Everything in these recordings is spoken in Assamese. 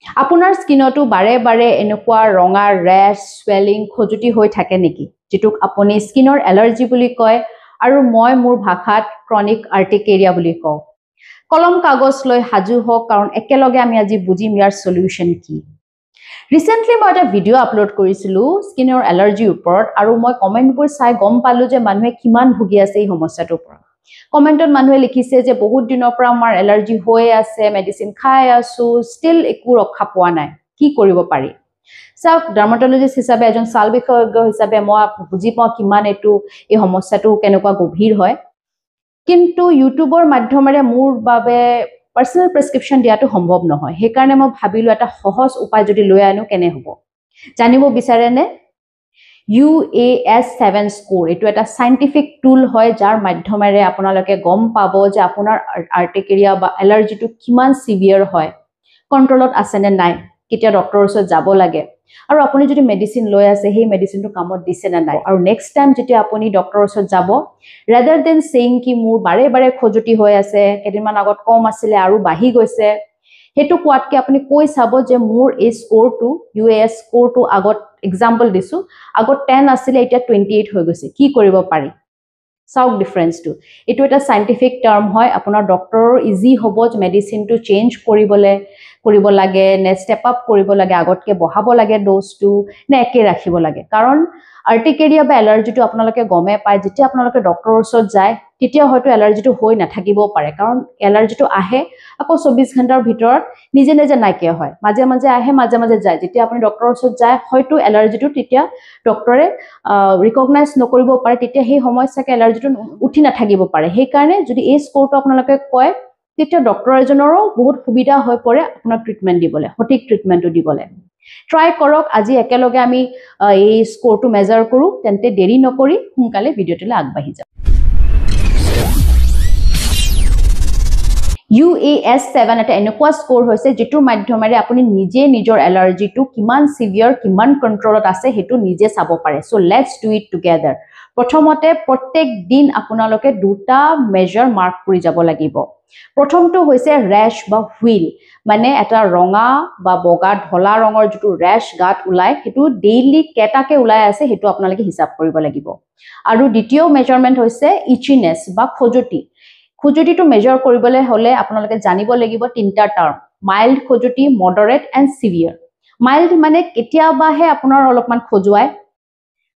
আপোনাৰ স্কিনতো বাৰে বাৰে এনেকুৱা ৰঙা ৰেছ স্ৱেলিং খজুতি হৈ থাকে নেকি যেটোক আপুনি স্কিনৰ এলাৰ্জি বুলি কয় আৰু মই মোৰ ভাষাত ক্ৰনিক আৰ্টিকেৰিয়া বুলি কওঁ কলম কাগজ লৈ হাজু হওক কাৰণ একেলগে আমি আজি বুজিম ইয়াৰ সলিউশন কি ৰিসেন্টলি মই এটা ভিডিও আপলোড কৰিছিলো স্কিনৰ এলাৰ্জিৰ ওপৰত আৰু মই কমেন্টবোৰ চাই গম পালো যে মানুহে কিমান ভুগি আছে এই সমস্যাটোৰ পৰা কমেন্টত মানুহে লিখিছে যে বহুত দিনৰ পৰা আমাৰ এলাৰ্জি হৈ আছে মেডিসিন খাই আছো ষ্টিল একো ৰক্ষা পোৱা নাই কি কৰিব পাৰি সব ডাৰ্মাটলজিষ্ট হিচাপে এজন ছাল বিশেষজ্ঞ হিচাপে মই বুজি পাওঁ কিমান এই সমস্যাটো কেনেকুৱা গভীৰ হয় কিন্তু ইউটিউবৰ মাধ্যমেৰে মোৰ বাবে পাৰ্সোনাল প্ৰেসক্ৰিপশন দিয়াটো সম্ভৱ নহয় সেই কাৰণে মই ভাবিলো এটা সহজ উপায় যদি লৈ আনো কেনে হ'ব জানিব বিচাৰেনে UAS7 স্কোৰ এটো এটা সাইন্টিফিক টুল হয় যাৰ মাধ্যমেৰে আপোনালোকে গম পাব যে আপোনাৰ আৰ্টিকেৰিয়া বা এলাৰ্জিটো কিমান সিভিয়াৰ হয় কন্ট্ৰোলত আছে নে নাই কেতিয়া ডক্টৰৰ ওচৰত যাব লাগে আৰু আপুনি যদি মেডিসিন লৈ আছে সেই মেডিসিনটো কামত দিছে না নাই আৰু নেক্সট টাইম যেতিয়া আপুনি ডক্টৰৰ ওচৰত যাব rather than saying কি মোৰ বাৰে বাৰে খজুতি হৈ আছে কেদিনমান আগত কম আছিল আৰু বাঢ়ি গৈছে হেতু কোৱাতকে আপুনি কৈ চাব যে মোৰ এই স্কোৰটো UAS স্কোৰটো আগত এক্সাম্পল দিছো আগত 10 আছিল এতিয়া 28 হৈ গৈছে কি কৰিব পাৰি সাউক ডিফাৰেন্সটো এটো এটা সাইন্টিফিক টাৰ্ম হয় আপোনাৰ ডক্টৰৰ ইজি হ'ব যে মেডিসিনটো চেঞ্জ কৰিব লাগে নে স্টেপ আপ কৰিব লাগে আগতকে বঢ়াব লাগে ডোজটো নে একে ৰাখিব লাগে কাৰণ আৰ্টিকেৰিয়া বা এলাৰ্জিটো আপোনালোকে গমে পায় যেতিয়া আপোনালোকে ডক্টৰৰ ওচৰত যায় তেতিয়া হয়তো এলাৰ্জিটো হৈ নাথাকিবও পাৰে কাৰণ এলাৰ্জিটো আহে আকৌ 24 ঘণ্টাৰ ভিতৰত নিজে নিজে নাইকিয়া হয় মাজে মাজে আহে মাজে মাজে যায় যেতিয়া আপুনি ডক্টৰৰ ওচৰত যায় হয়তো এলাৰ্জিটো তেতিয়া ডক্টৰে ৰিকগনাইজ নকৰিব পাৰে তেতিয়া সেই সমস্যাকে এলাৰ্জিটো উঠি নাথাকিব পাৰে সেই কাৰণে যদি এই স্কোৰটো আপোনালোকে কয় তেতিয়া ডক্টৰ এজনৰো বহুত সুবিধা হৈ পৰে আপোনাক ট্ৰিটমেন্ট দিবলে সঠিক ট্ৰিটমেন্টটো দিবলে ট্ৰাই কৰক আজি একেলগে আমি এই স্কোৰটো মেজাৰ কৰো তেন্তে দেৰি নকৰি সোনকালে ভিডিওটোলৈ আগবাঢ়ি যাওক UAS7 এটা এনেকুৱা স্কোৰ হৈছে যেটোৰ মাধ্যমেৰে আপুনি নিজে নিজৰ এলাৰ্জিটো কিমান সিভিয়াৰ কিমান কন্ট্ৰোলত আছে হেতু নিজে চাব পাৰে so let's do it together প্ৰথমতে প্ৰত্যেক দিন আপোনালোকে দুটা মেজাৰ মাৰ্ক কৰি যাব লাগিব প্ৰথমটো হৈছে ৰেশ বা হুইল মানে এটা ৰঙা বা বগা ধলা ৰঙৰ যেটো ৰেশ গাত উলাই হেতু ডেইলি কেটাকে উলাই আছে হেতু আপোনালোকে হিসাব কৰিব লাগিব আৰু দ্বিতীয় মেজাৰমেন্ট হৈছে ইচিনেস বা খজুতি খুজুটিটো মেজাৰ কৰিবলৈ হলে আপোনালোকে জানিব লাগিব তিনটা টাৰ্ম মাইল্ড খুজুটি মডাৰেট এণ্ড সিভিয়াৰ মাইল্ড মানে কেতিয়াবাহে আপোনাৰ অলপমান খজুৱাই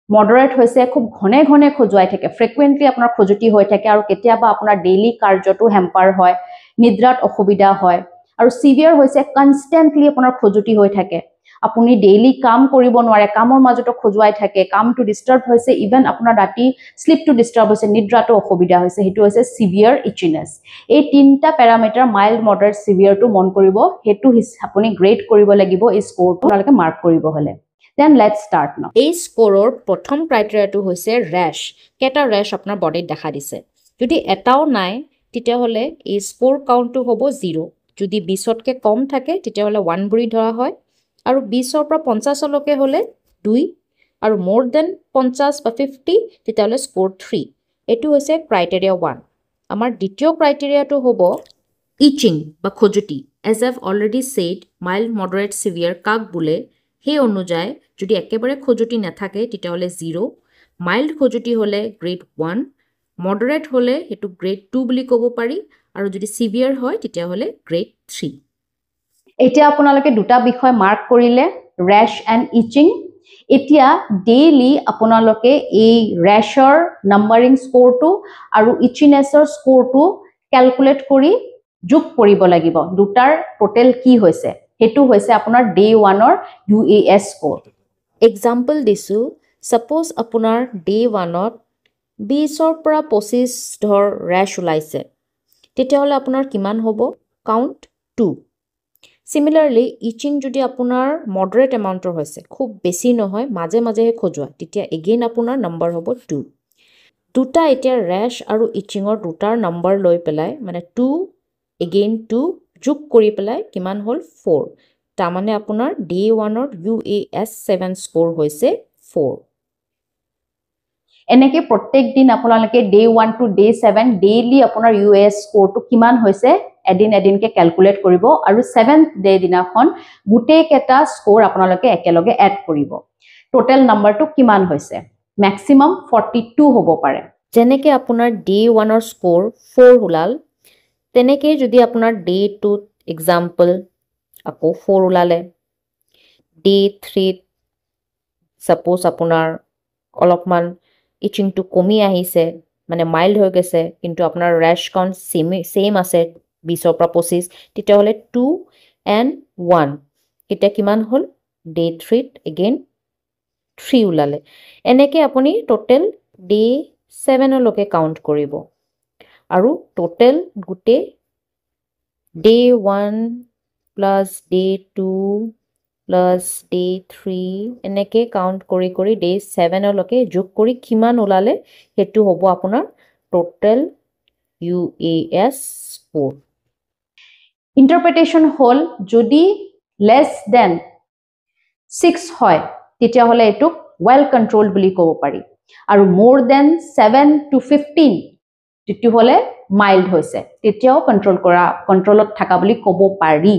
মডাৰেট হৈছে খুব ঘনে ঘনে খজুৱাই থাকে ফ্ৰিকুৱেন্টলি আপোনাৰ খজুটি হৈ থাকে আৰু কেতিয়াবা আপোনাৰ ডেইলি কাৰ্যটো হেম্পাৰ হয় নিদ্ৰাত অসুবিধা হয় আৰু সিভিয়াৰ হৈছে কনস্ট্যান্টলি আপোনাৰ খজুটি হৈ থাকে আপুনি ডেইলি কাম কৰিব নোৱাৰে কামৰ মাজতো খজুৱাই থাকে কামটো ডিস্টাৰ্ব হৈছে ইভেন আপোনাৰ ৰাতি স্লিপটো ডিস্টাৰ্ব হৈছে নিদ্ৰাটো অসুবিধা হৈছে হেতু হৈছে সিভিয়াৰ ইচিনেস এই তিনটা প্যাৰামিটাৰ মাইল্ড মডাৰেট সিভিয়াৰটো মন কৰিব হেতু আপুনি গ্ৰেড কৰিব লাগিব এই স্কোৰটো আপোনালোকে মাৰ্ক কৰিব হলে Then let's start now. এই স্কোৰৰ প্ৰথম ক্ৰাইটেৰিয়াটো হৈছে ৰেশ কেটা ৰেশ আপোনাৰ বডিত দেখা দিছে যদি এটাও নাই তেতিয়া হলে এই স্কোৰ কাউন্টটো হ'ব 0 যদি 20তকে কম থাকে তেতিয়া হলে 1 বুলি ধৰা হয় আৰু 20ৰ পৰা 50 লৈকে হলে 2 আৰু more than 50 বা 50 তেতিয়া হলে স্কোৰ 3 এটো হৈছে ক্ৰাইটেৰিয়া 1 আমাৰ দ্বিতীয় ক্ৰাইটেৰিয়াটো হ'ব ইচিং বা খজুটি as I've already said mild moderate severe কাক বোলে সেই অনুযায়ী যদি একেবাৰে খজুটি নাথাকে তেতিয়া হলে 0 মাইল্ড খজুটি হলে গ্ৰেড 1 মডাৰেট হলে হেতু গ্ৰেড 2 বুলি ক'ব পাৰি আৰু যদি সিভিয়াৰ হয় তেতিয়া হলে গ্ৰেড 3 এতিয়া আপোনালোকে দুটা বিষয় মাৰ্ক কৰিলে ৰেশ এণ্ড ইচিং এতিয়া ডেইলি আপোনালোকে এই ৰেশৰ নাম্বাৰিং স্কোৰটো আৰু ইচিনেছৰ স্কোৰটো ক্যালকুলেট কৰি যোগ কৰিব লাগিব দুটাৰ টোটাল কি হৈছে হেতু হৈছে আপোনাৰ ডে 1ৰ UAS স্কোৰ এক্সাম্পল দিছো সাপোজ আপোনাৰ ডে 1ত 20ৰ পৰা 25 ধৰ ৰেশ ওলাইছে তেতিয়া হলে আপোনাৰ কিমান হ'ব কাউন্ট 2 Similarly, itching যদি আপোনাৰ moderate amountৰ হৈছে খুব বেছি নহয় মাজে মাজেহে খজুৱা তেতিয়া again আপোনাৰ নম্বৰ হ'ব 2 দুটা এতিয়া ৰেশ আৰু ইচিঙৰ দুটাৰ নম্বৰ লৈ পেলাই মানে 2 again 2 যোগ কৰি পেলাই কিমান হ'ল 4 তাৰ মানে আপোনাৰ day 1ৰ UAS7 স্কোৰ হৈছে 4 এনেকে প্ৰত্যেক দিন আপোনালোকে ডে 1 টু ডে 7 ডেইলি আপোনাৰ UAS স্কোৰটো কিমান হৈছে এদিনকে ক্যালকুলেট কৰিব আৰু 7th ডে দিনাখন গুটেই কেটা স্কোৰ আপোনালোকে একেলগে এড কৰিব টোটাল নাম্বাৰটো কিমান হৈছে ম্যাক্সিমাম 42 হ'ব পাৰে যেনেকে আপোনাৰ ডে 1 ৰ স্কোৰ 4 ওলাল তেনেকে যদি আপোনাৰ ডে 2 এক্সাম্পল আকৌ 4 ওলালে ডে 3 সাপোজ আপোনাৰ অলপমান ইচিংটো কমি আহিছে মানে মাইল্ড হৈ গৈছে কিন্তু আপোনাৰ ৰেশ কাউন্ট সেম আছে 20 পৰা 25 তেতিয়া হলে 2 and 1 এটা কিমান হল ডে 3 again 3 ওলালে এনেকে আপুনি টোটাল ডে 7 লকে কাউন্ট কৰিব আৰু টোটাল গুটে day 1 plus day 2 plus day 3 এনেকে কাউন্ট কৰি ডে 7 লকে যোগ কৰি কিমান ওলালে হেতু হ'ব আপোনাৰ টোটাল UAS স্কোৰ ইন্টারপ্রিটেশন হল যদি লেস দেন 6 হয় তেতিয়া হলে এটুক ওয়েল কন্ট্রোলড বুলি কব পাৰি আৰু মোর দেন 7 to 15 তেতিয়া হলে মাইল্ড হৈছে তেতিয়াও কন্ট্রোলত থাকা বুলি কব পাৰি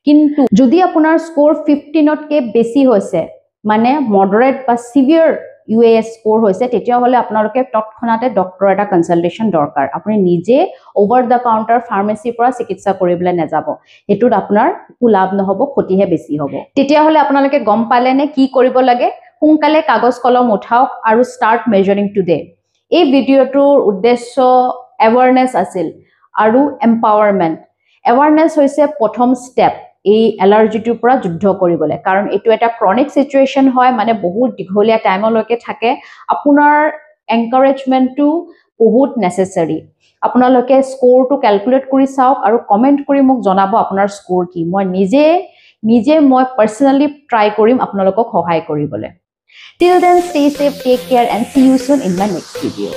কিন্তু যদি আপোনাৰ স্কোৰ 15 কে বেছি হৈছে মানে মডাৰেট বা সিভিয়াৰ UAS স্কোৰ হৈছে তেতিয়া হলে আপোনালোকে তৎক্ষণাতে ডক্টৰ এটা কনসালটেশন দৰকাৰ আপুনি নিজে ওভাৰ দা কাউন্টাৰ ফাৰ্মেসিৰ পৰা চিকিৎসা কৰিবলৈ নেযাব হেতুত আপোনাৰ একো লাভ নহব ক্ষতিহে বেছি হ'ব তেতিয়া হলে আপোনালোকে গম পালে নে কি কৰিব লাগে সোনকালে কাগজ কলম উঠাওক আৰু স্টাৰ্ট মেজাৰিং টুডে এই ভিডিওটোৰ উদ্দেশ্য এৱাৰনেস আছিল আৰু এম্পাৱাৰমেন্ট এৱাৰনেস হৈছে প্ৰথম স্টেপ এই এলাৰ্জিটোৰ পৰা যুদ্ধ কৰিবলৈ কাৰণ এটো এটা ক্ৰনিক সিচুৱেচন হয় মানে বহুত দীঘলীয়া টাইমলৈকে থাকে আপোনাৰ এনকাৰেজমেন্টটো বহুত নেসেসাৰী আপোনালোকে স্কোৰটো ক্যালকুলেট কৰি চাওক আৰু কমেন্ট কৰি মোক জনাব আপোনাৰ স্কোৰ কি মই নিজে মই পাৰ্সোনালি ট্ৰাই কৰিম আপোনালোকক সহায় কৰিবলৈ till then stay safe take care and see you soon in my next video